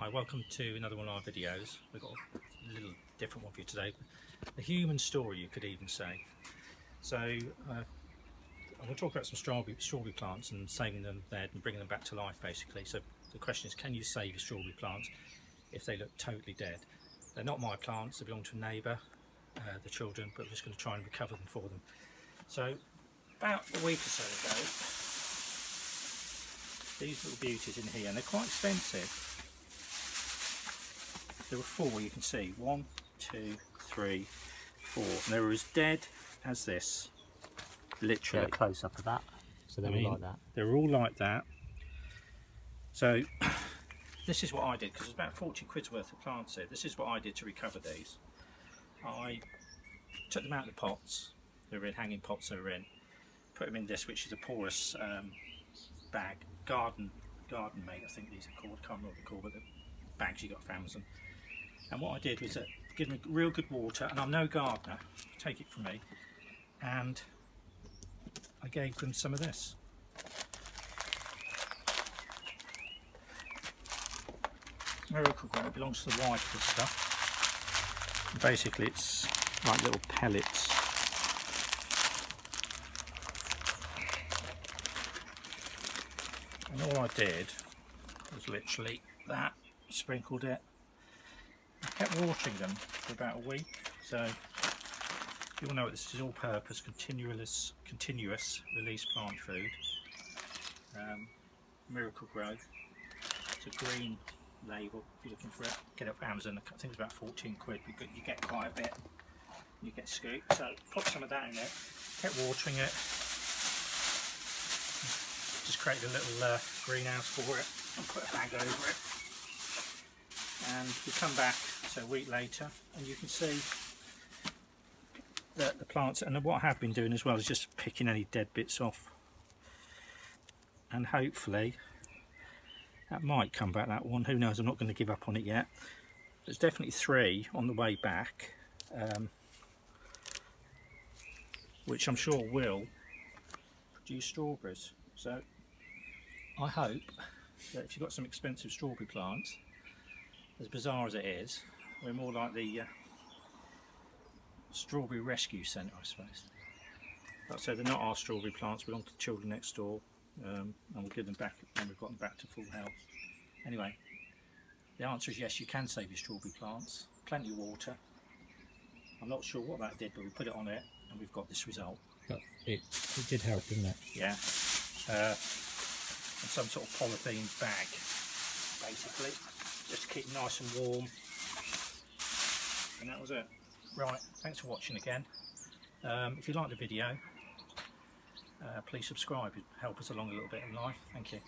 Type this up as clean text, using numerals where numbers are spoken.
Hi, welcome to another one of our videos. We've got a little different one for you today. A human story, you could even say. So I'm going to talk about some strawberry plants and saving them dead and bringing them back to life, basically. So the question is, can you save your strawberry plants if they look totally dead? They're not my plants, they belong to a neighbour, the children, but we're just going to try and recover them for them. So about a week or so ago, these little beauties in here, and they're quite expensive. There were four, you can see, 1, 2, 3, 4, and they were as dead as this, literally. Get a close up of that. So they were like that. They were all like that. So this is what I did, because there's about 40 quid's worth of plants here. This is what I did to recover these. I took them out of the pots, they were in hanging pots they were in, put them in this, which is a porous bag, garden made, I think these are called, can't remember what they're called, but the bags you got from Amazon. And what I did was give them real good water, and I'm no gardener, take it from me, and I gave them some of this. Miracle Grow, it belongs to the wife, this stuff. And basically it's like little pellets. And all I did was literally that, sprinkled it. I kept watering them for about a week, so you all know what this is, all-purpose, continuous release plant food. Miracle Grow. It's a green label. If you're looking for it, get it off Amazon. I think it's about 14 quid. You get quite a bit. You get scooped. So put some of that in there. Kept watering it. Just created a little greenhouse for it and put a bag over it. And we come back, so a week later, and you can see that the plants, and what I have been doing as well is just picking any dead bits off, and hopefully that might come back, that one, who knows, I'm not going to give up on it yet. There's definitely 3 on the way back, which I'm sure will produce strawberries. So I hope that if you've got some expensive strawberry plants, as bizarre as it is, we're more like the Strawberry Rescue Centre, I suppose. Like I said, they're not our strawberry plants, belong to the children next door, and we'll give them back when we've got them back to full health. Anyway, the answer is yes, you can save your strawberry plants. Plenty of water. I'm not sure what that did, but we put it on it and we've got this result. But it did help, didn't it? Yeah. And some sort of polythene bag, basically, just to keep them nice and warm. And that was it. Right, thanks for watching again. If you like the video, please subscribe. It'd help us along a little bit in life. Thank you.